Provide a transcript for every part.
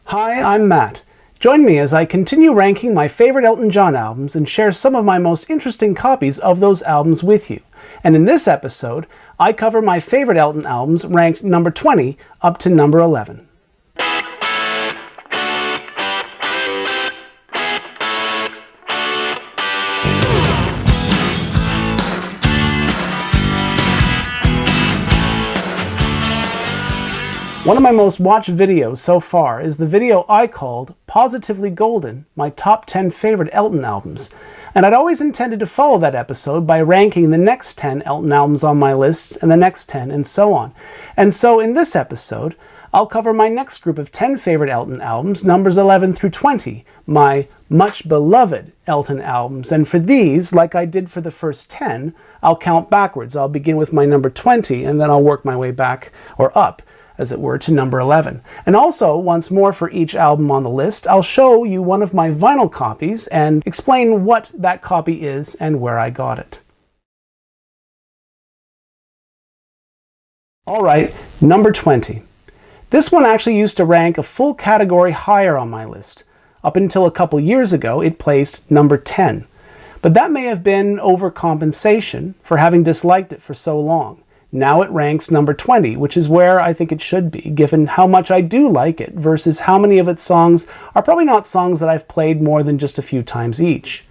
Hi, I'm Matt. Join me as I continue ranking my favorite Elton John albums and share some of my most interesting copies of those albums with you. And in this episode, I cover my favorite Elton albums ranked number 20 up to number 11. One of my most watched videos so far is the video I called Positively Golden, my top 10 favorite Elton albums. And I'd always intended to follow that episode by ranking the next 10 Elton albums on my list and the next 10 and so on. And so in this episode, I'll cover my next group of 10 favorite Elton albums, numbers 11 through 20, my much beloved Elton albums. And for these, like I did for the first 10, I'll count backwards. I'll begin with my number 20 and then I'll work my way back or up, as it were, to number 11. And also, once more for each album on the list, I'll show you one of my vinyl copies and explain what that copy is and where I got it. Alright, number 20. This one actually used to rank a full category higher on my list. Up until a couple years ago, it placed number 10. But that may have been overcompensation for having disliked it for so long. Now it ranks number 20, which is where I think it should be, given how much I do like it versus how many of its songs are probably not songs that I've played more than just a few times each.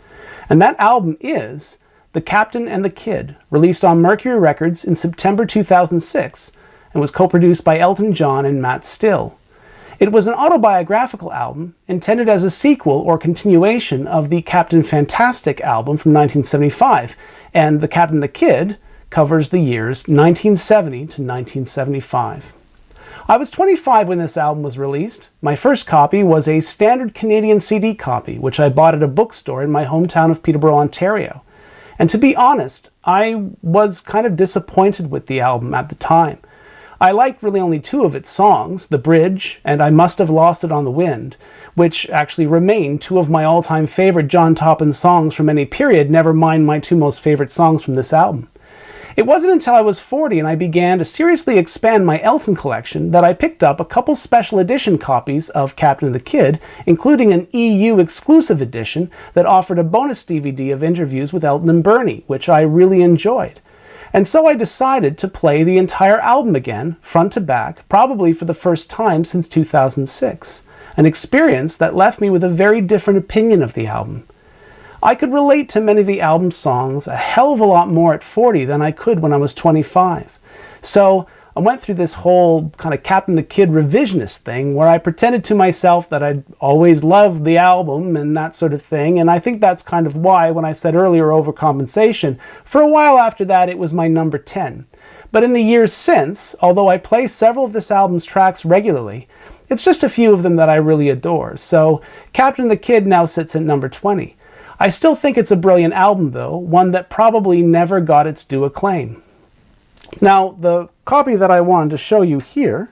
And that album is The Captain and the Kid, released on Mercury Records in September 2006, and was co-produced by Elton John and Matt Still. It was an autobiographical album intended as a sequel or continuation of the Captain Fantastic album from 1975, and The Captain and the Kid covers the years 1970 to 1975. I was 25 when this album was released. My first copy was a standard Canadian CD copy, which I bought at a bookstore in my hometown of Peterborough, Ontario. And to be honest, I was kind of disappointed with the album at the time. I liked really only two of its songs, The Bridge and I Must Have Lost It on the Wind, which actually remain two of my all-time favorite John Taupin songs from any period, never mind my two most favorite songs from this album. It wasn't until I was 40 and I began to seriously expand my Elton collection that I picked up a couple special edition copies of Captain and the Kid, including an EU exclusive edition that offered a bonus DVD of interviews with Elton and Bernie, which I really enjoyed. And so I decided to play the entire album again, front to back, probably for the first time since 2006, an experience that left me with a very different opinion of the album. I could relate to many of the album's songs a hell of a lot more at 40 than I could when I was 25. So I went through this whole kind of Captain the Kid revisionist thing where I pretended to myself that I'd always loved the album and that sort of thing, and I think that's kind of why, when I said earlier overcompensation, for a while after that it was my number 10. But in the years since, although I play several of this album's tracks regularly, it's just a few of them that I really adore. So Captain the Kid now sits at number 20. I still think it's a brilliant album, though, one that probably never got its due acclaim. Now, the copy that I wanted to show you here,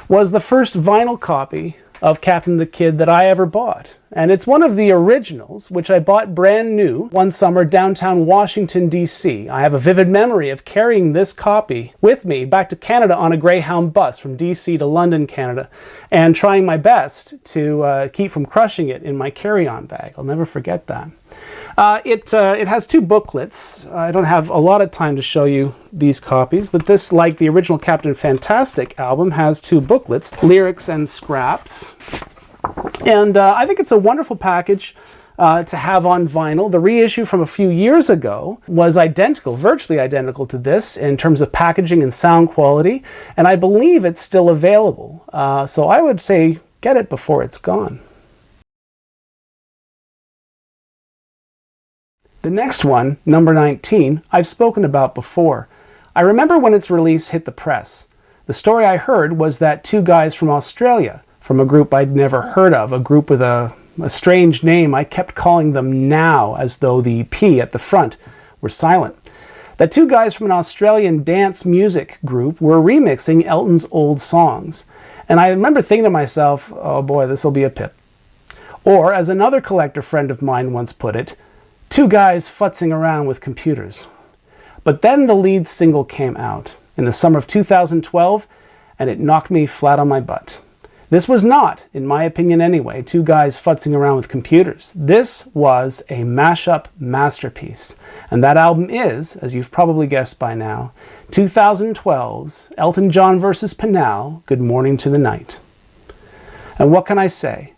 was the first vinyl copy of Captain the Kid that I ever bought. And it's one of the originals, which I bought brand new one summer downtown Washington, D.C. I have a vivid memory of carrying this copy with me back to Canada on a Greyhound bus from D.C. to London, Canada, and trying my best to keep from crushing it in my carry-on bag. I'll never forget that. It has two booklets. I don't have a lot of time to show you these copies, but this, like the original Captain Fantastic album, has two booklets, lyrics and scraps. And I think it's a wonderful package to have on vinyl. The reissue from a few years ago was identical, virtually identical to this in terms of packaging and sound quality, and I believe it's still available. So I would say get it before it's gone. The next one, number 19, I've spoken about before. I remember when its release hit the press. The story I heard was that two guys from Australia, from a group I'd never heard of, a group with a strange name, I kept calling them Now, as though the P at the front were silent. That two guys from an Australian dance music group were remixing Elton's old songs. And I remember thinking to myself, oh boy, this will be a pip. Or, as another collector friend of mine once put it, two guys futzing around with computers. But then the lead single came out in the summer of 2012, and it knocked me flat on my butt. This was not, in my opinion anyway, two guys futzing around with computers. This was a mashup masterpiece. And that album is, as you've probably guessed by now, 2012's Elton John vs. Pinal, Good Morning to the Night. And what can I say?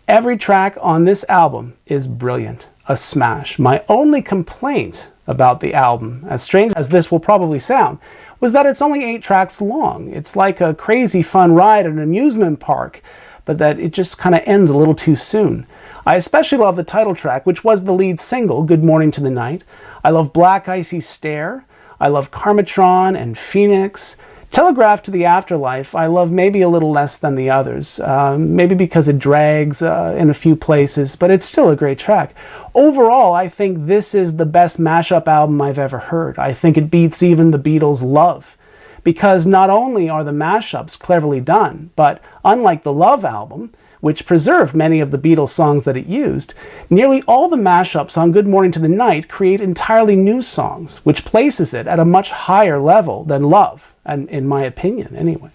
Every track on this album is brilliant, a smash. My only complaint about the album, as strange as this will probably sound, was that it's only 8 tracks long. It's like a crazy fun ride at an amusement park, but that it just kind of ends a little too soon. I especially love the title track, which was the lead single, Good Morning to the Night. I love Black Icy Stare. I love Karmatron and Phoenix. Telegraph to the Afterlife, I love maybe a little less than the others, maybe because it drags in a few places, but it's still a great track. Overall, I think this is the best mashup album I've ever heard. I think it beats even the Beatles' Love, because not only are the mashups cleverly done, but unlike the Love album, which preserved many of the Beatles songs that it used, nearly all the mashups on Good Morning to the Night create entirely new songs, which places it at a much higher level than Love, and in my opinion anyway.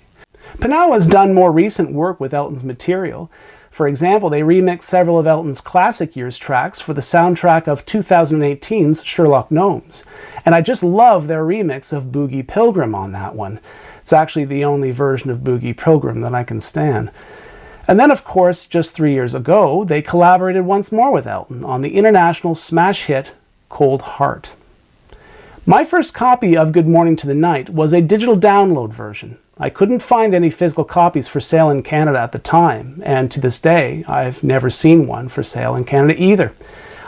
Pinal has done more recent work with Elton's material. For example, they remixed several of Elton's classic years tracks for the soundtrack of 2018's Sherlock Gnomes, and I just love their remix of Boogie Pilgrim on that one. It's actually the only version of Boogie Pilgrim that I can stand. And then, of course, just 3 years ago, they collaborated once more with Elton on the international smash hit Cold Heart. My first copy of Good Morning to the Night was a digital download version. I couldn't find any physical copies for sale in Canada at the time, and to this day, I've never seen one for sale in Canada either.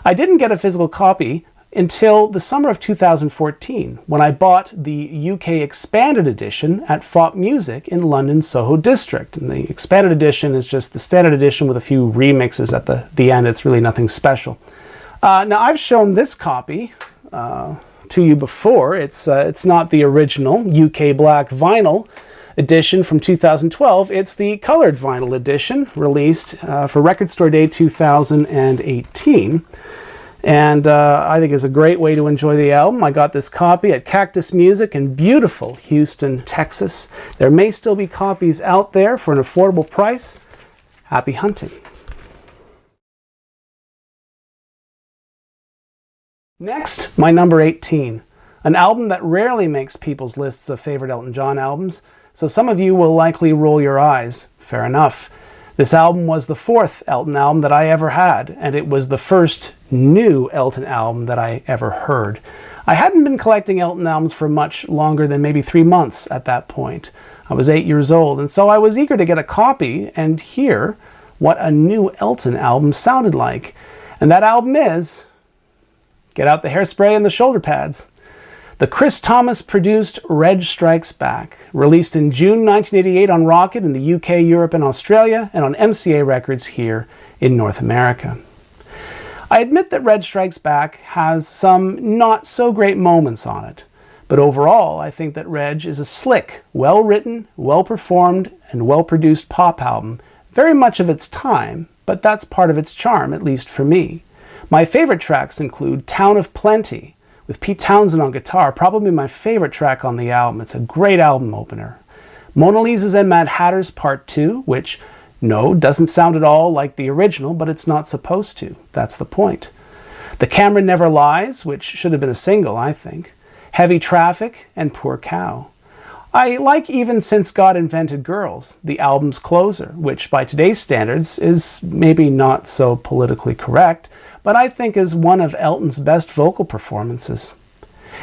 I didn't get a physical copy until the summer of 2014, when I bought the UK Expanded Edition at Fop Music in London's Soho District. And the Expanded Edition is just the standard edition with a few remixes at the end. It's really nothing special. Now, I've shown this copy to you before. It's not the original UK Black Vinyl edition from 2012. It's the colored vinyl edition released for Record Store Day 2018. And I think it's a great way to enjoy the album. I got this copy at Cactus Music in beautiful Houston, Texas. There may still be copies out there for an affordable price. Happy hunting. Next, my number 18, an album that rarely makes people's lists of favorite Elton John albums, so some of you will likely roll your eyes. Fair enough. This album was the 4th Elton album that I ever had, and it was the first new Elton album that I ever heard. I hadn't been collecting Elton albums for much longer than maybe 3 months at that point. I was 8 years old, and so I was eager to get a copy and hear what a new Elton album sounded like. And that album is, get out the hairspray and the shoulder pads, the Chris Thomas-produced Reg Strikes Back, released in June 1988 on Rocket in the UK, Europe, and Australia, and on MCA Records here in North America. I admit that Reg Strikes Back has some not-so-great moments on it, but overall I think that Reg is a slick, well-written, well-performed, and well-produced pop album, very much of its time, but that's part of its charm, at least for me. My favorite tracks include Town of Plenty, with Pete Townsend on guitar, probably my favorite track on the album. It's a great album opener. Mona Lisa's and Mad Hatter's Part 2, which, no, doesn't sound at all like the original, but it's not supposed to. That's the point. The Camera Never Lies, which should have been a single, I think. Heavy Traffic, and Poor Cow. I like Even Since God Invented Girls, the album's closer, which by today's standards is maybe not so politically correct, but I think is one of Elton's best vocal performances.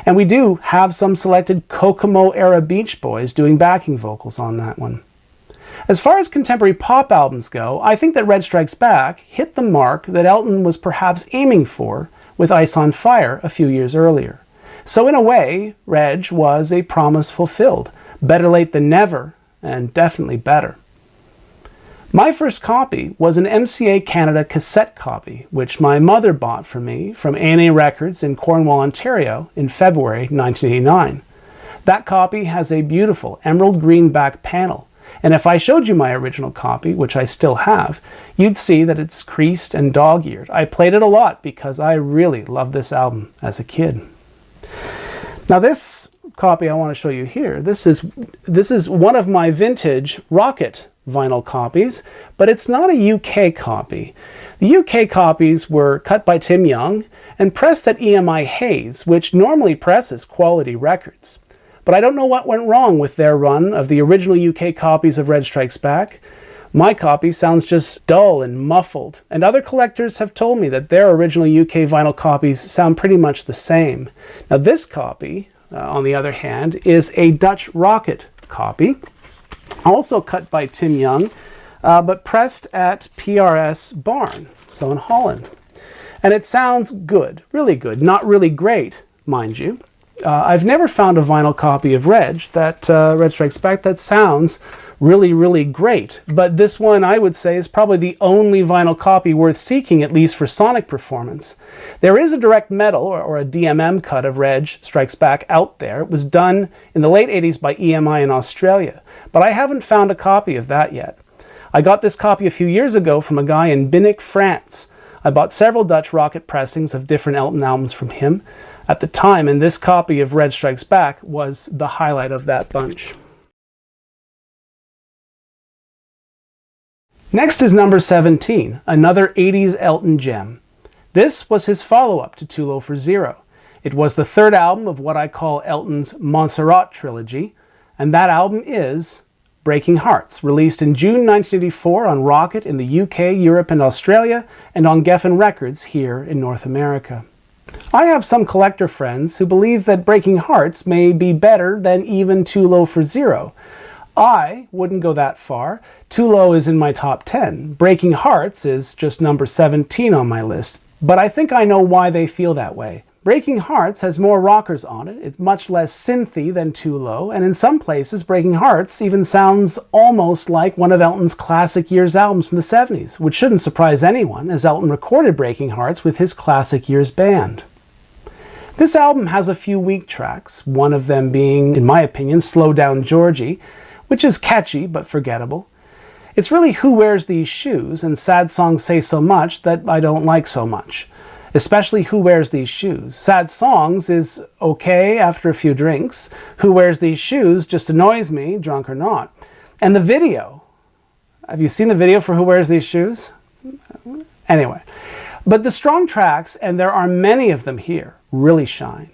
And we do have some selected Kokomo-era Beach Boys doing backing vocals on that one. As far as contemporary pop albums go, I think that Reg Strikes Back hit the mark that Elton was perhaps aiming for with Ice on Fire a few years earlier. So in a way, Reg was a promise fulfilled. Better late than never, and definitely better. My first copy was an MCA Canada cassette copy, which my mother bought for me from A&A Records in Cornwall, Ontario in February 1989. That copy has a beautiful emerald green back panel, and if I showed you my original copy, which I still have, you'd see that it's creased and dog-eared. I played it a lot because I really loved this album as a kid. Now this copy I want to show you here. This is one of my vintage Rocket vinyl copies, but it's not a UK copy. The UK copies were cut by Tim Young and pressed at EMI Hayes, which normally presses quality records. But I don't know what went wrong with their run of the original UK copies of Red Strikes Back. My copy sounds just dull and muffled, and other collectors have told me that their original UK vinyl copies sound pretty much the same. Now this copy, on the other hand, is a Dutch Rocket copy, also cut by Tim Young, but pressed at PRS Barn, so in Holland. And it sounds good, really good, not really great, mind you. I've never found a vinyl copy of Red Strikes Back that sounds really, really great. But this one, I would say, is probably the only vinyl copy worth seeking, at least for sonic performance. There is a direct metal or a DMM cut of Red Strikes Back out there. It was done in the late 80s by EMI in Australia, but I haven't found a copy of that yet. I got this copy a few years ago from a guy in Binnick, France. I bought several Dutch Rocket pressings of different Elton albums from him at the time, and this copy of Red Strikes Back was the highlight of that bunch. Next is number 17, another 80s Elton gem. This was his follow-up to Too Low for Zero. It was the third album of what I call Elton's Montserrat trilogy, and that album is Breaking Hearts, released in June 1984 on Rocket in the UK, Europe, and Australia, and on Geffen Records here in North America. I have some collector friends who believe that Breaking Hearts may be better than even Too Low for Zero. I wouldn't go that far. Too Low is in my top 10. Breaking Hearts is just number 17 on my list, but I think I know why they feel that way. Breaking Hearts has more rockers on it, it's much less synthy than Too Low, and in some places Breaking Hearts even sounds almost like one of Elton's classic years albums from the 70s, which shouldn't surprise anyone, as Elton recorded Breaking Hearts with his classic years band. This album has a few weak tracks, one of them being, in my opinion, Slow Down Georgie, which is catchy but forgettable. It's really Who Wears These Shoes and Sad Songs Say So Much that I don't like so much. Especially Who Wears These Shoes. Sad Songs is okay after a few drinks. Who Wears These Shoes just annoys me, drunk or not. And the video. Have you seen the video for Who Wears These Shoes? Anyway. But the strong tracks, and there are many of them here, really shine.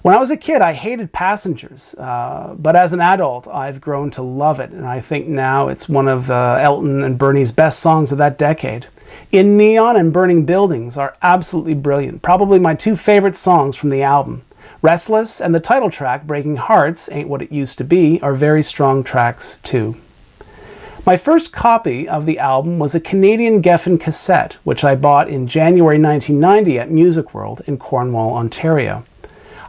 When I was a kid, I hated Passengers, but as an adult, I've grown to love it, and I think now it's one of Elton and Bernie's best songs of that decade. In Neon and Burning Buildings are absolutely brilliant, probably my two favorite songs from the album. Restless and the title track, Breaking Hearts, Ain't What It Used to Be, are very strong tracks too. My first copy of the album was a Canadian Geffen cassette, which I bought in January 1990 at Music World in Cornwall, Ontario.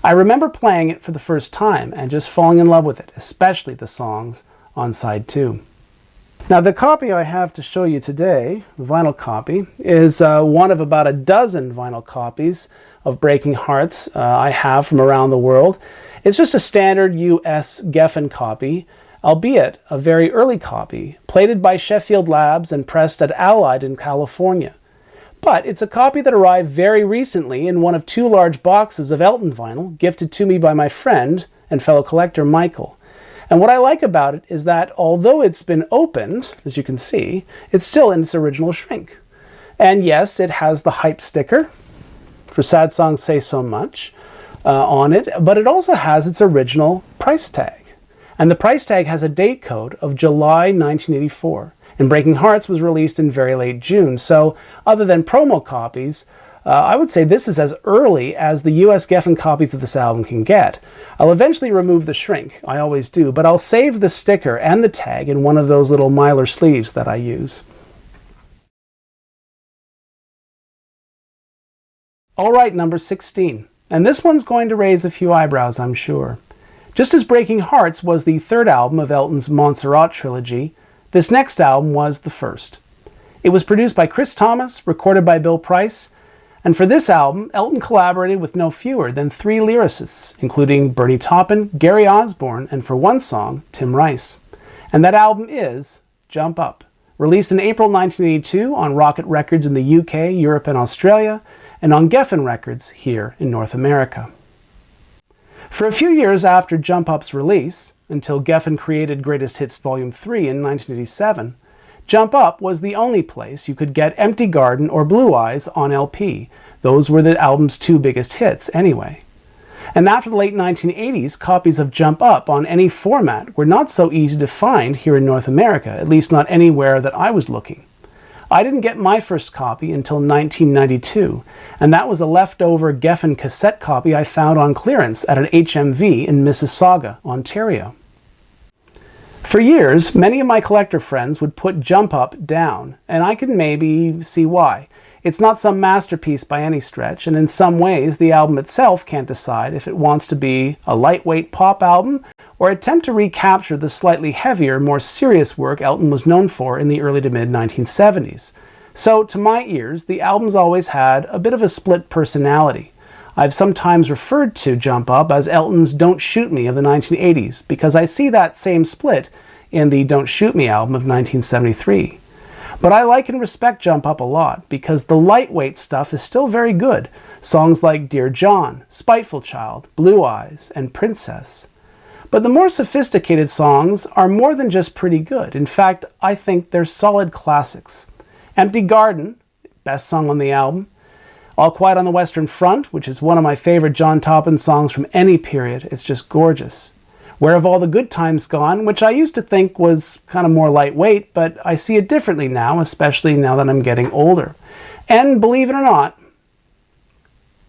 I remember playing it for the first time and just falling in love with it, especially the songs on side 2. Now the copy I have to show you today, the vinyl copy, is one of about a dozen vinyl copies of Breaking Hearts I have from around the world. It's just a standard US Geffen copy, albeit a very early copy, plated by Sheffield Labs and pressed at Allied in California. But it's a copy that arrived very recently in one of 2 large boxes of Elton vinyl gifted to me by my friend and fellow collector Michael. And what I like about it is that although it's been opened, as you can see, it's still in its original shrink. And yes, it has the hype sticker for Sad Songs Say So Much on it, but it also has its original price tag. And the price tag has a date code of July 1984. And Breaking Hearts was released in very late June, so other than promo copies, I would say this is as early as the US Geffen copies of this album can get. I'll eventually remove the shrink, I always do, but I'll save the sticker and the tag in one of those little Mylar sleeves that I use. Alright, number 16. And this one's going to raise a few eyebrows, I'm sure. Just as Breaking Hearts was the third album of Elton's Montserrat trilogy, this next album was the first. It was produced by Chris Thomas, recorded by Bill Price, and for this album, Elton collaborated with no fewer than 3 lyricists, including Bernie Taupin, Gary Osborne, and for one song, Tim Rice. And that album is Jump Up, released in April 1982 on Rocket Records in the UK, Europe, and Australia, and on Geffen Records here in North America. For a few years after Jump Up's release, until Geffen created Greatest Hits Volume 3 in 1987, Jump Up was the only place you could get Empty Garden or Blue Eyes on LP. Those were the album's two biggest hits anyway. And after the late 1980s, copies of Jump Up on any format were not so easy to find here in North America, at least not anywhere that I was looking. I didn't get my first copy until 1992, and that was a leftover Geffen cassette copy I found on clearance at an HMV in Mississauga, Ontario. For years, many of my collector friends would put Jump Up down, and I can maybe see why. It's not some masterpiece by any stretch, and in some ways the album itself can't decide if it wants to be a lightweight pop album or attempt to recapture the slightly heavier, more serious work Elton was known for in the early to mid-1970s. So, to my ears, the album's always had a bit of a split personality. I've sometimes referred to Jump Up as Elton's Don't Shoot Me of the 1980s, because I see that same split in the Don't Shoot Me album of 1973. But I like and respect Jump Up a lot, because the lightweight stuff is still very good. Songs like Dear John, Spiteful Child, Blue Eyes, and Princess. But the more sophisticated songs are more than just pretty good. In fact, I think they're solid classics. Empty Garden, best song on the album. All Quiet on the Western Front, which is one of my favorite John Taupin songs from any period. It's just gorgeous. Where Have All the Good Times Gone, which I used to think was kind of more lightweight, but I see it differently now, especially now that I'm getting older. And believe it or not,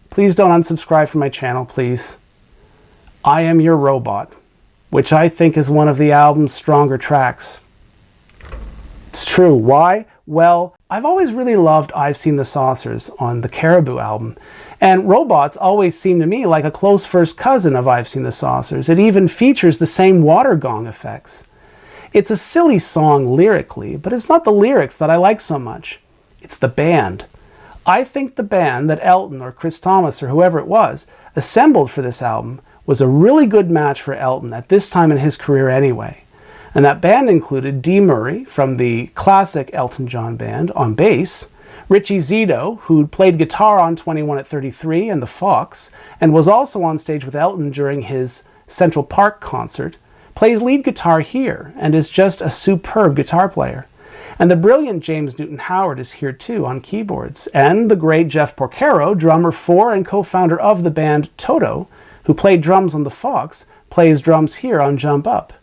please don't unsubscribe from my channel, please. I Am Your Robot, which I think is one of the album's stronger tracks. It's true. Why? Well, I've always really loved I've Seen the Saucers on the Caribou album, and Robots always seemed to me like a close first cousin of I've Seen the Saucers. It even features the same water gong effects. It's a silly song lyrically, but it's not the lyrics that I like so much. It's the band. I think the band that Elton or Chris Thomas or whoever it was assembled for this album was a really good match for Elton at this time in his career anyway. And that band included Dee Murray from the classic Elton John Band on bass, Richie Zito, who played guitar on 21 at 33 and The Fox, and was also on stage with Elton during his Central Park concert, plays lead guitar here and is just a superb guitar player. And the brilliant James Newton Howard is here too on keyboards, and the great Jeff Porcaro, drummer for and co-founder of the band Toto, who played drums on The Fox, plays drums here on Jump Up.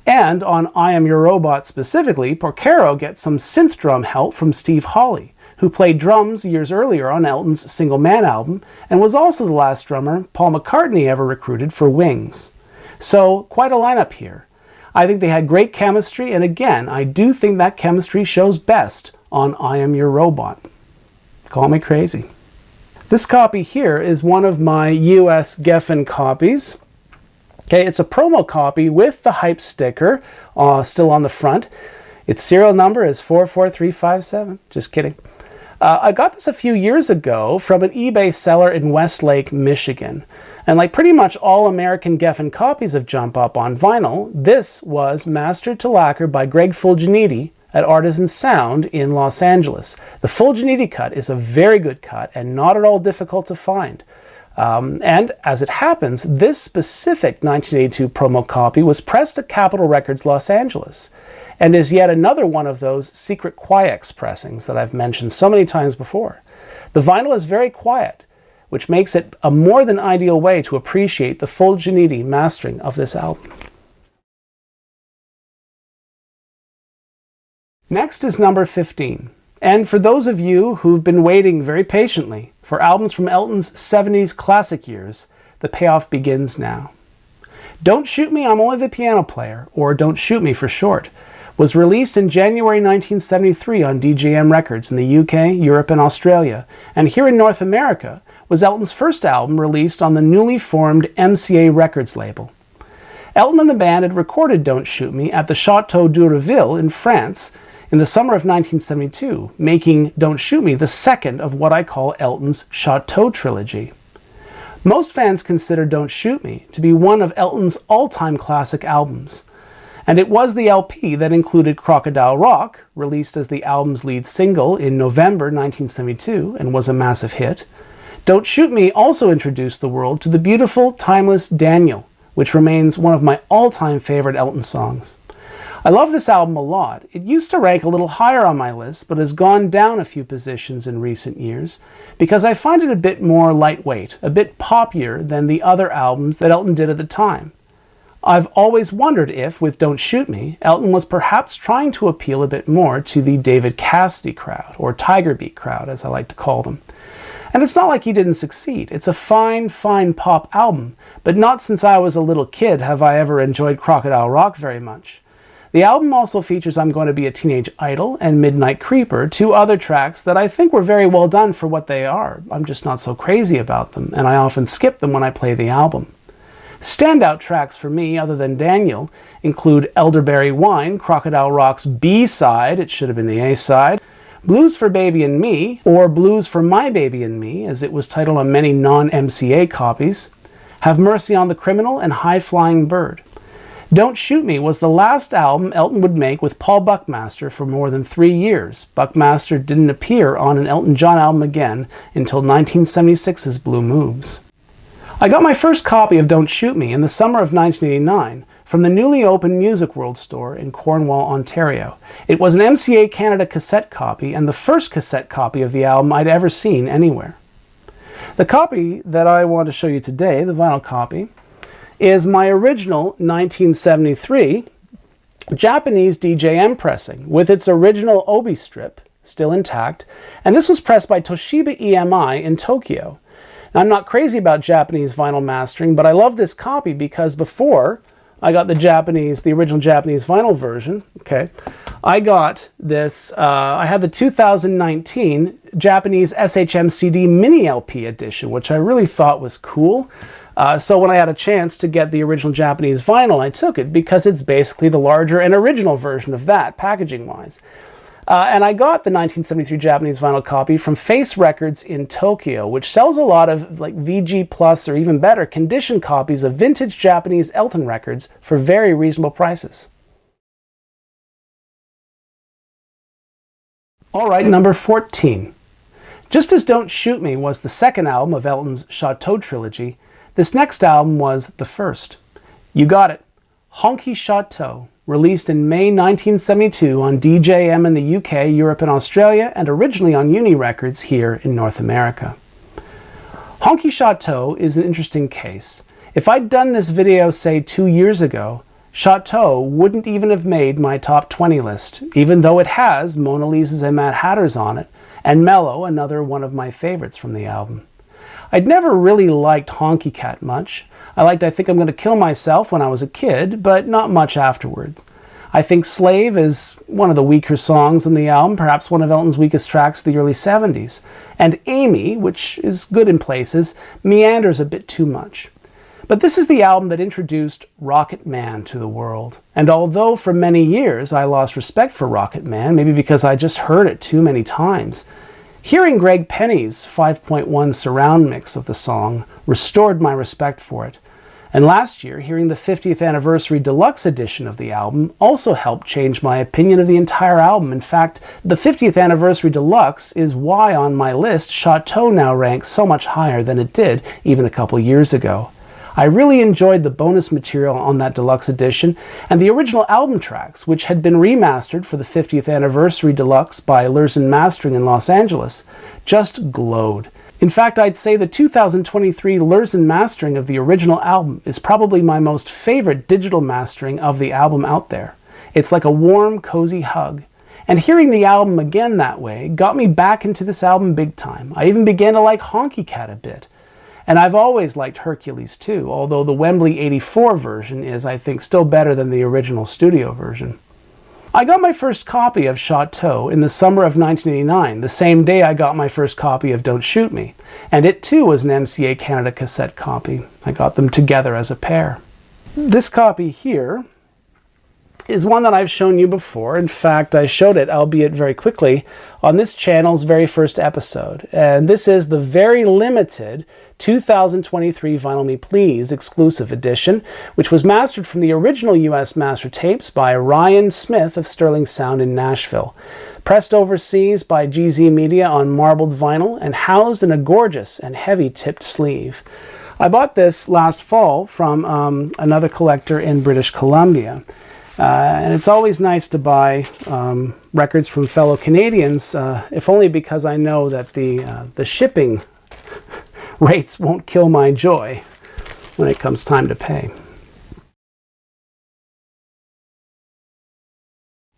And on I Am Your Robot specifically, Porcaro gets some synth drum help from Steve Hawley, who played drums years earlier on Elton's Single Man album, and was also the last drummer Paul McCartney ever recruited for Wings. So, quite a lineup here. I think they had great chemistry, and again, I do think that chemistry shows best on I Am Your Robot. Call me crazy. This copy here is one of my US Geffen copies. Okay, it's a promo copy with the hype sticker still on the front. Its serial number is 44357. Just kidding. I got this a few years ago from an eBay seller in Westlake, Michigan. And like pretty much all American Geffen copies of Jump Up on vinyl, this was mastered to lacquer by Greg Fulginiti at Artisan Sound in Los Angeles. The Fulginiti cut is a very good cut and not at all difficult to find. And as it happens, this specific 1982 promo copy was pressed at Capitol Records Los Angeles and is yet another one of those secret Quiex pressings that I've mentioned so many times before. The vinyl is very quiet, which makes it a more than ideal way to appreciate the Fulginiti mastering of this album. Next is number 15. And for those of you who've been waiting very patiently for albums from Elton's 70s classic years, the payoff begins now. Don't Shoot Me, I'm Only the Piano Player, or Don't Shoot Me for short, was released in January 1973 on DJM Records in the UK, Europe, and Australia, and here in North America was Elton's first album released on the newly formed MCA Records label. Elton and the band had recorded Don't Shoot Me at the Château d'Ureville in France in the summer of 1972, making Don't Shoot Me the second of what I call Elton's Chateau trilogy. Most fans consider Don't Shoot Me to be one of Elton's all-time classic albums, and it was the LP that included Crocodile Rock, released as the album's lead single in November 1972 and was a massive hit, Don't Shoot Me also introduced the world to the beautiful, timeless Daniel, which remains one of my all-time favorite Elton songs. I love this album a lot. It used to rank a little higher on my list, but has gone down a few positions in recent years because I find it a bit more lightweight, a bit poppier than the other albums that Elton did at the time. I've always wondered if, with Don't Shoot Me, Elton was perhaps trying to appeal a bit more to the David Cassidy crowd, or Tiger Beat crowd, as I like to call them. And it's not like he didn't succeed. It's a fine, fine pop album, but not since I was a little kid have I ever enjoyed Crocodile Rock very much. The album also features I'm Going to Be a Teenage Idol and Midnight Creeper, two other tracks that I think were very well done for what they are. I'm just not so crazy about them, and I often skip them when I play the album. Standout tracks for me, other than Daniel, include Elderberry Wine, Crocodile Rock's B-side, it should have been the A-side, Blues for Baby and Me, or Blues for My Baby and Me, as it was titled on many non-MCA copies, Have Mercy on the Criminal, and High Flying Bird. Don't Shoot Me was the last album Elton would make with Paul Buckmaster for more than 3 years. Buckmaster didn't appear on an Elton John album again until 1976's Blue Moves. I got my first copy of Don't Shoot Me in the summer of 1989 from the newly opened Music World store in Cornwall, Ontario. It was an MCA Canada cassette copy and the first cassette copy of the album I'd ever seen anywhere. The copy that I want to show you today, the vinyl copy, is my original 1973 Japanese DJM pressing with its original obi strip still intact, and this was pressed by Toshiba EMI in Tokyo. Now, I'm not crazy about Japanese vinyl mastering, but I love this copy because before I got the original Japanese vinyl version, okay, I got this, I had the 2019 Japanese SHM CD mini LP edition, which I really thought was cool. So when I had a chance to get the original Japanese vinyl, I took it because it's basically the larger and original version of that, packaging-wise. And I got the 1973 Japanese vinyl copy from Face Records in Tokyo, which sells a lot of like VG Plus or even better condition copies of vintage Japanese Elton records for very reasonable prices. All right, number 14. Just as Don't Shoot Me was the second album of Elton's Chateau trilogy, this next album was the first. You got it. Honky Chateau, released in May 1972 on DJM in the UK, Europe and Australia, and originally on Uni Records here in North America. Honky Chateau is an interesting case. If I'd done this video, say, 2 years ago, Chateau wouldn't even have made my top 20 list, even though it has Mona Lisa's and Mad Hatter's on it, and Mellow, another one of my favorites from the album. I'd never really liked Honky Cat much. I liked I Think I'm Gonna Kill Myself when I was a kid, but not much afterwards. I think Slave is one of the weaker songs on the album, perhaps one of Elton's weakest tracks of the early 70s. And Amy, which is good in places, meanders a bit too much. But this is the album that introduced Rocket Man to the world. And although for many years I lost respect for Rocket Man, maybe because I just heard it too many times, hearing Greg Penny's 5.1 surround mix of the song restored my respect for it. And last year, hearing the 50th Anniversary Deluxe edition of the album also helped change my opinion of the entire album. In fact, the 50th Anniversary Deluxe is why on my list Chateau now ranks so much higher than it did even a couple years ago. I really enjoyed the bonus material on that deluxe edition, and the original album tracks, which had been remastered for the 50th Anniversary Deluxe by Lurzen Mastering in Los Angeles, just glowed. In fact, I'd say the 2023 Lurzen mastering of the original album is probably my most favorite digital mastering of the album out there. It's like a warm, cozy hug. And hearing the album again that way got me back into this album big time. I even began to like Honky Cat a bit. And I've always liked Hercules too, although the Wembley '84 version is, I think, still better than the original studio version. I got my first copy of Chateau in the summer of 1989, the same day I got my first copy of Don't Shoot Me, and it too was an MCA Canada cassette copy. I got them together as a pair. This copy here is one that I've shown you before. In fact, I showed it, albeit very quickly, on this channel's very first episode. And this is the very limited 2023 Vinyl Me Please exclusive edition, which was mastered from the original US master tapes by Ryan Smith of Sterling Sound in Nashville. Pressed overseas by GZ Media on marbled vinyl and housed in a gorgeous and heavy tipped sleeve. I bought this last fall from another collector in British Columbia. And it's always nice to buy records from fellow Canadians, if only because I know that the shipping rates won't kill my joy when it comes time to pay.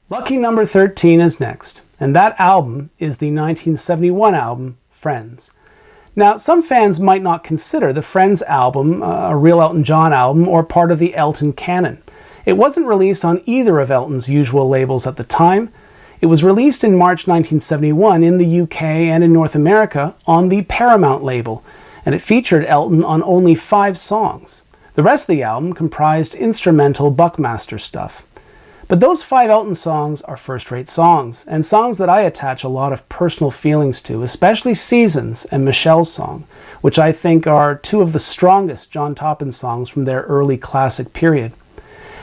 Lucky number 13 is next, and that album is the 1971 album, Friends. Now, some fans might not consider the Friends album a real Elton John album or part of the Elton canon. It wasn't released on either of Elton's usual labels at the time. It was released in March 1971 in the UK and in North America on the Paramount label, and it featured Elton on only 5 songs. The rest of the album comprised instrumental Buckmaster stuff. But those 5 Elton songs are first-rate songs, and songs that I attach a lot of personal feelings to, especially Seasons and Michelle's Song, which I think are 2 of the strongest John Taupin songs from their early classic period.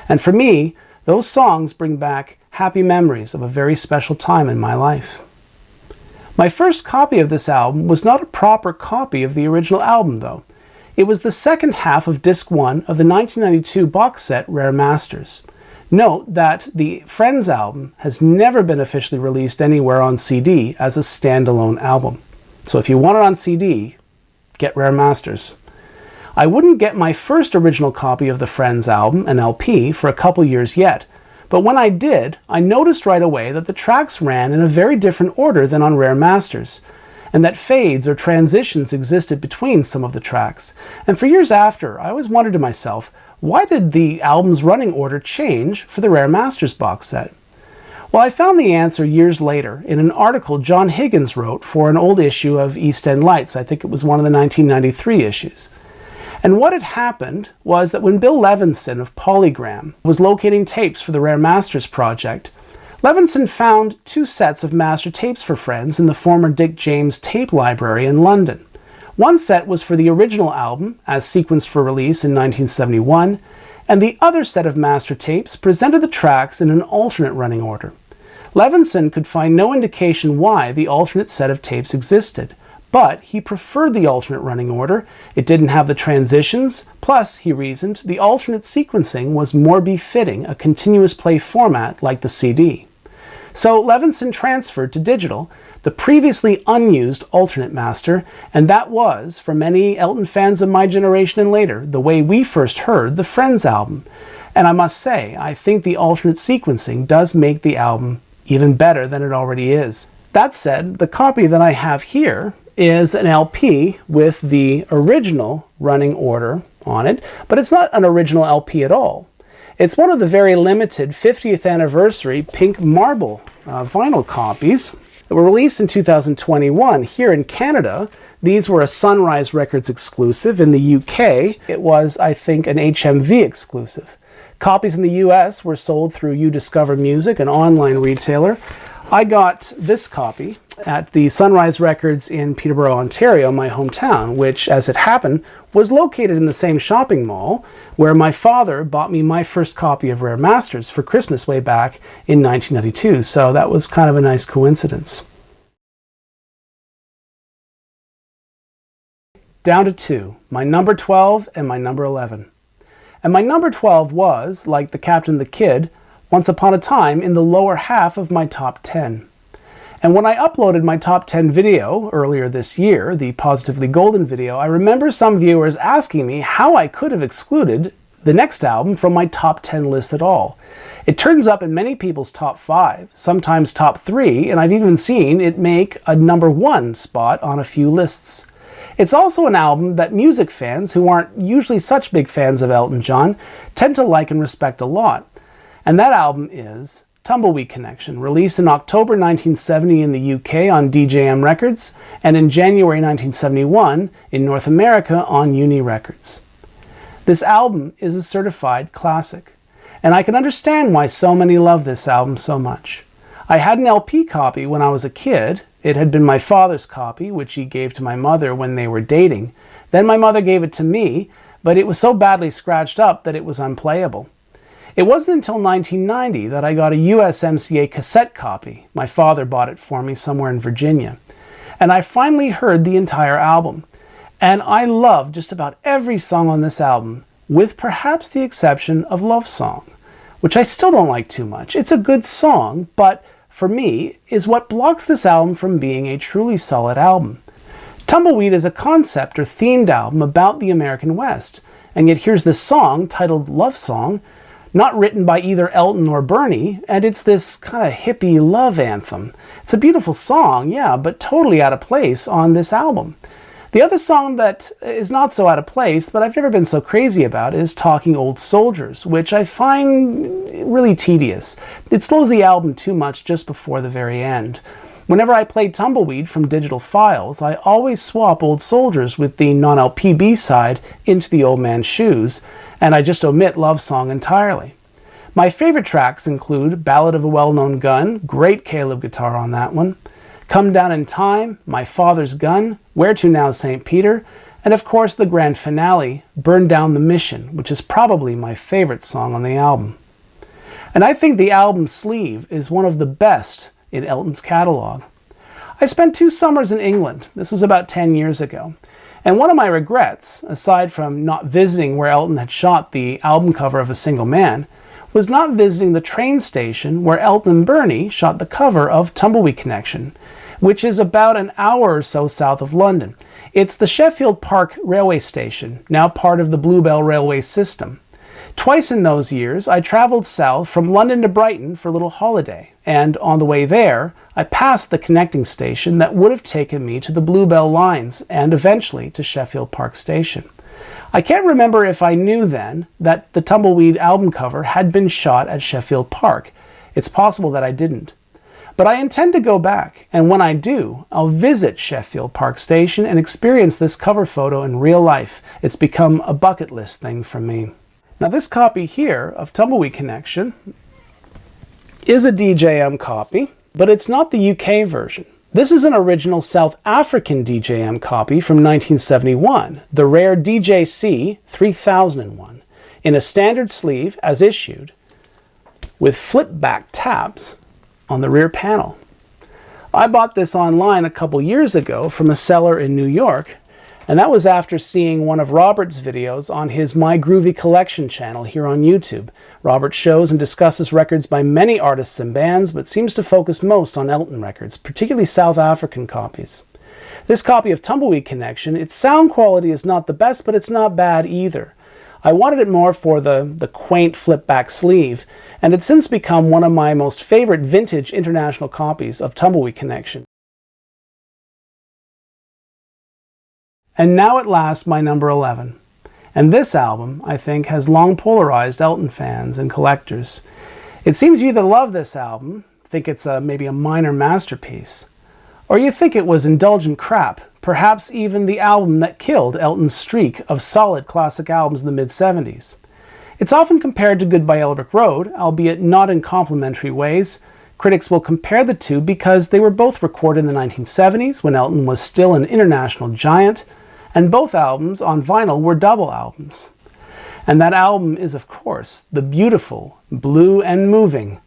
And for me, those songs bring back happy memories of a very special time in my life. My first copy of this album was not a proper copy of the original album, though. It was the second half of Disc 1 of the 1992 box set Rare Masters. Note that the Friends album has never been officially released anywhere on CD as a standalone album. So if you want it on CD, get Rare Masters. I wouldn't get my first original copy of the Friends album, an LP, for a couple years yet, but when I did, I noticed right away that the tracks ran in a very different order than on Rare Masters, and that fades or transitions existed between some of the tracks. And for years after, I always wondered to myself, why did the album's running order change for the Rare Masters box set? Well, I found the answer years later in an article John Higgins wrote for an old issue of East End Lights. I think it was one of the 1993 issues. And what had happened was that when Bill Levinson of Polygram was locating tapes for the Rare Masters project, Levinson found 2 sets of master tapes for Friends in the former Dick James tape library in London. One set was for the original album, as sequenced for release in 1971, and the other set of master tapes presented the tracks in an alternate running order. Levinson could find no indication why the alternate set of tapes existed, but he preferred the alternate running order. It didn't have the transitions, plus, he reasoned, the alternate sequencing was more befitting a continuous play format like the CD. So Levinson transferred to digital the previously unused alternate master, and that was, for many Elton fans of my generation and later, the way we first heard the Friends album. And I must say, I think the alternate sequencing does make the album even better than it already is. That said, the copy that I have here is an LP with the original running order on it, but it's not an original LP at all. It's one of the very limited 50th anniversary pink marble vinyl copies that were released in 2021 here in Canada. These were a Sunrise Records exclusive. In the UK, it was, I think, an HMV exclusive. Copies in the US were sold through UDiscover Music, an online retailer. I got this copy at the Sunrise Records in Peterborough, Ontario, my hometown, which, as it happened, was located in the same shopping mall where my father bought me my first copy of Rare Masters for Christmas way back in 1992, so that was kind of a nice coincidence. Down to 2, my number 12 and my number 11. And my number 12 was, like the Captain and the Kid, once upon a time in the lower half of my top 10. And when I uploaded my top 10 video earlier this year, the Positively Golden video, I remember some viewers asking me how I could have excluded the next album from my top 10 list at all. It turns up in many people's top 5, sometimes top 3, and I've even seen it make a number 1 spot on a few lists. It's also an album that music fans, who aren't usually such big fans of Elton John, tend to like and respect a lot. And that album is Tumbleweed Connection, released in October 1970 in the UK on DJM Records, and in January 1971 in North America on Uni Records. This album is a certified classic, and I can understand why so many love this album so much. I had an LP copy when I was a kid. It had been my father's copy, which he gave to my mother when they were dating. Then my mother gave it to me, but it was so badly scratched up that it was unplayable. It wasn't until 1990 that I got a USMCA cassette copy. My father bought it for me somewhere in Virginia. And I finally heard the entire album. And I love just about every song on this album, with perhaps the exception of Love Song, which I still don't like too much. It's a good song, but for me, is what blocks this album from being a truly solid album. Tumbleweed is a concept or themed album about the American West, and yet here's this song titled Love Song, not written by either Elton or Bernie, and it's this kind of hippie love anthem. It's a beautiful song, yeah, but totally out of place on this album. The other song that is not so out of place, but I've never been so crazy about, is Talking Old Soldiers, which I find really tedious. It slows the album too much just before the very end. Whenever I play Tumbleweed from digital files, I always swap Old Soldiers with the non-LP B-side into the Old Man's Shoes, and I just omit Love Song entirely. My favorite tracks include Ballad of a Well-Known Gun, great Caleb guitar on that one, Come Down in Time, My Father's Gun, Where to Now St. Peter, and of course the grand finale, Burn Down the Mission, which is probably my favorite song on the album. And I think the album sleeve is one of the best in Elton's catalog. I spent 2 summers in England. This was about 10 years ago. And one of my regrets, aside from not visiting where Elton had shot the album cover of A Single Man, was not visiting the train station where Elton and Bernie shot the cover of Tumbleweed Connection, which is about an hour or so south of London. It's the Sheffield Park railway station, now part of the Bluebell railway system. Twice in those years, I traveled south from London to Brighton for a little holiday, and on the way there, I passed the connecting station that would have taken me to the Bluebell lines and eventually to Sheffield Park Station. I can't remember if I knew then that the Tumbleweed album cover had been shot at Sheffield Park. It's possible that I didn't. But I intend to go back, and when I do, I'll visit Sheffield Park Station and experience this cover photo in real life. It's become a bucket list thing for me. Now this copy here of Tumbleweed Connection is a DJM copy, but it's not the UK version. This is an original South African DJM copy from 1971, the rare DJC 3001, in a standard sleeve as issued, with flip-back tabs on the rear panel. I bought this online a couple years ago from a seller in New York, and that was after seeing one of Robert's videos on his My Groovy Collection channel here on YouTube. Robert shows and discusses records by many artists and bands, but seems to focus most on Elton records, particularly South African copies. This copy of Tumbleweed Connection, its sound quality is not the best, but it's not bad either. I wanted it more for the quaint flip-back sleeve, and it's since become one of my most favorite vintage international copies of Tumbleweed Connection. And now at last, my number 11. And this album, I think, has long polarized Elton fans and collectors. It seems you either love this album, think it's maybe a minor masterpiece, or you think it was indulgent crap, perhaps even the album that killed Elton's streak of solid classic albums in the mid-70s. It's often compared to Goodbye Yellow Brick Road, albeit not in complimentary ways. Critics will compare the two because they were both recorded in the 1970s when Elton was still an international giant, and both albums on vinyl were double albums. And that album is, of course, the beautiful, blue and moving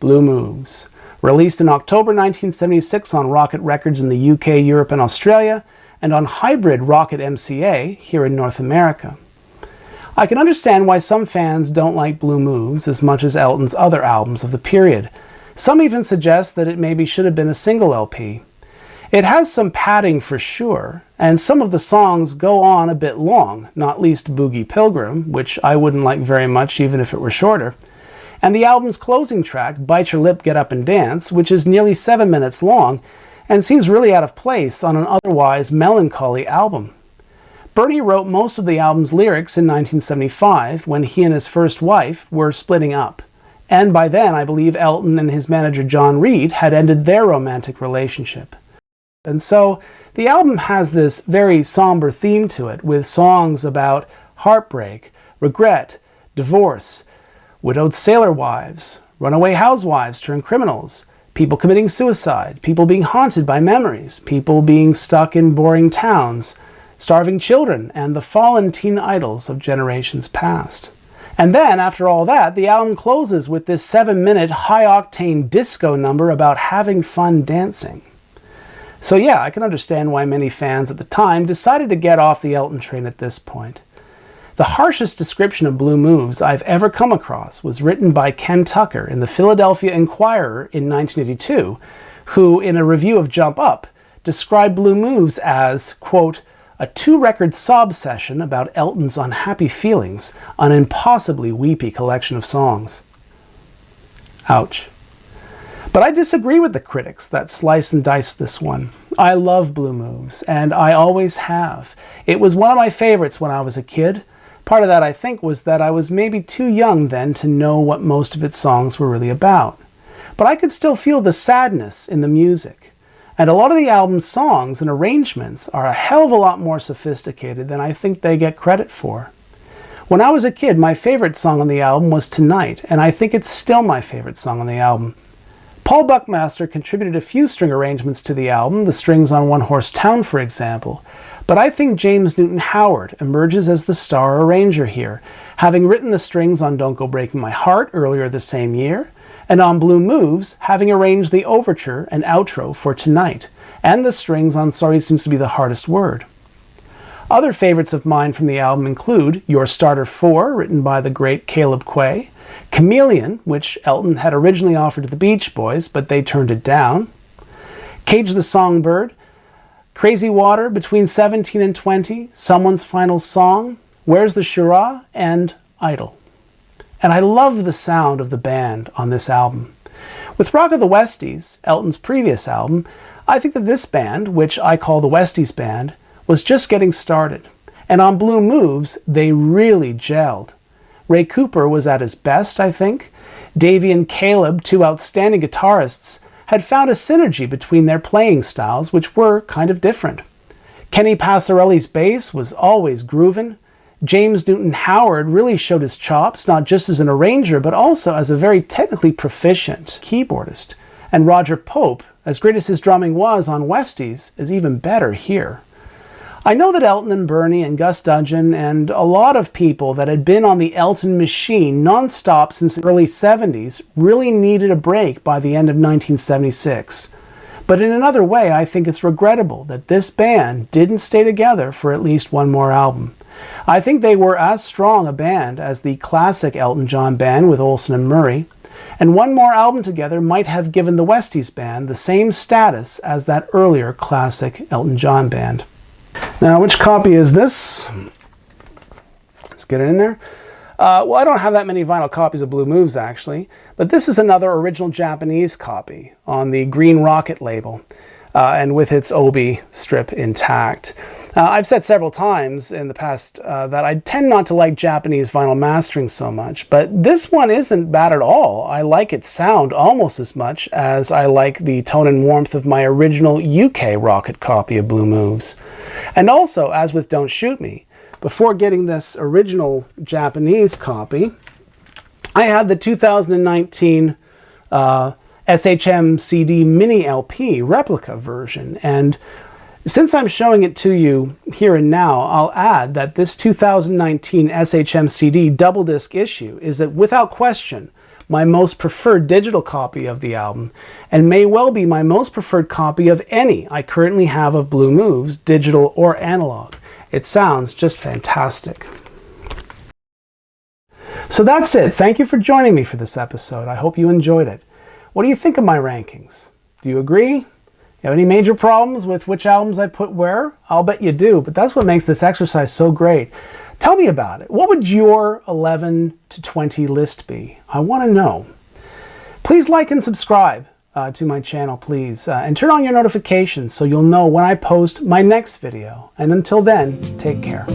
Blue Moves, released in October 1976 on Rocket Records in the UK, Europe, and Australia, and on Hybrid Rocket MCA here in North America. I can understand why some fans don't like Blue Moves as much as Elton's other albums of the period. Some even suggest that it maybe should have been a single LP. It has some padding for sure, and some of the songs go on a bit long, not least Boogie Pilgrim, which I wouldn't like very much even if it were shorter, and the album's closing track, Bite Your Lip, Get Up and Dance, which is nearly 7 minutes long and seems really out of place on an otherwise melancholy album. Bernie wrote most of the album's lyrics in 1975 when he and his first wife were splitting up, and by then I believe Elton and his manager John Reid had ended their romantic relationship. And so the album has this very somber theme to it, with songs about heartbreak, regret, divorce, widowed sailor wives, runaway housewives turned criminals, people committing suicide, people being haunted by memories, people being stuck in boring towns, starving children, and the fallen teen idols of generations past. And then, after all that, the album closes with this 7-minute high-octane disco number about having fun dancing. So yeah, I can understand why many fans at the time decided to get off the Elton train at this point. The harshest description of Blue Moves I've ever come across was written by Ken Tucker in the Philadelphia Inquirer in 1982, who, in a review of Jump Up, described Blue Moves as, quote, a 2-record sob session about Elton's unhappy feelings on an impossibly weepy collection of songs. Ouch. But I disagree with the critics that slice and dice this one. I love Blue Moves, and I always have. It was one of my favorites when I was a kid. Part of that, I think, was that I was maybe too young then to know what most of its songs were really about. But I could still feel the sadness in the music. And a lot of the album's songs and arrangements are a hell of a lot more sophisticated than I think they get credit for. When I was a kid, my favorite song on the album was Tonight, and I think it's still my favorite song on the album. Paul Buckmaster contributed a few string arrangements to the album, the strings on One Horse Town, for example, but I think James Newton Howard emerges as the star arranger here, having written the strings on Don't Go Breaking My Heart earlier the same year, and on Blue Moves, having arranged the overture and outro for Tonight, and the strings on Sorry Seems to Be the Hardest Word. Other favorites of mine from the album include Your Starter 4, written by the great Caleb Quaye, Chameleon, which Elton had originally offered to the Beach Boys, but they turned it down, Cage the Songbird, Crazy Water, Between 17 and 20, Someone's Final Song, Where's the Shirah, and Idol. And I love the sound of the band on this album. With Rock of the Westies, Elton's previous album, I think that this band, which I call the Westies Band, was just getting started. And on Blue Moves, they really gelled. Ray Cooper was at his best, I think. Davey and Caleb, two outstanding guitarists, had found a synergy between their playing styles, which were kind of different. Kenny Passarelli's bass was always groovin'. James Newton Howard really showed his chops, not just as an arranger, but also as a very technically proficient keyboardist. And Roger Pope, as great as his drumming was on Westies, is even better here. I know that Elton and Bernie and Gus Dudgeon and a lot of people that had been on the Elton machine non-stop since the early 70s really needed a break by the end of 1976. But in another way, I think it's regrettable that this band didn't stay together for at least one more album. I think they were as strong a band as the classic Elton John band with Olsen and Murray, and one more album together might have given the Westies band the same status as that earlier classic Elton John band. Now, which copy is this? Let's get it in there. Well, I don't have that many vinyl copies of Blue Moves, actually, but this is another original Japanese copy on the Green Rocket label, and with its obi strip intact. I've said several times in the past that I tend not to like Japanese vinyl mastering so much, but this one isn't bad at all. I like its sound almost as much as I like the tone and warmth of my original UK Rocket copy of Blue Moves. And also, as with Don't Shoot Me, before getting this original Japanese copy, I had the 2019 SHM CD Mini LP replica version, and since I'm showing it to you here and now, I'll add that this 2019 SHM CD double disc issue is, without question, my most preferred digital copy of the album, and may well be my most preferred copy of any I currently have of Blue Moves, digital or analog. It sounds just fantastic. So that's it. Thank you for joining me for this episode. I hope you enjoyed it. What do you think of my rankings? Do you agree? You have any major problems with which albums I put where? I'll bet you do, but that's what makes this exercise so great. Tell me about it. What would your 11 to 20 list be? I want to know. Please like and subscribe to my channel, please, and turn on your notifications so you'll know when I post my next video. And until then, take care.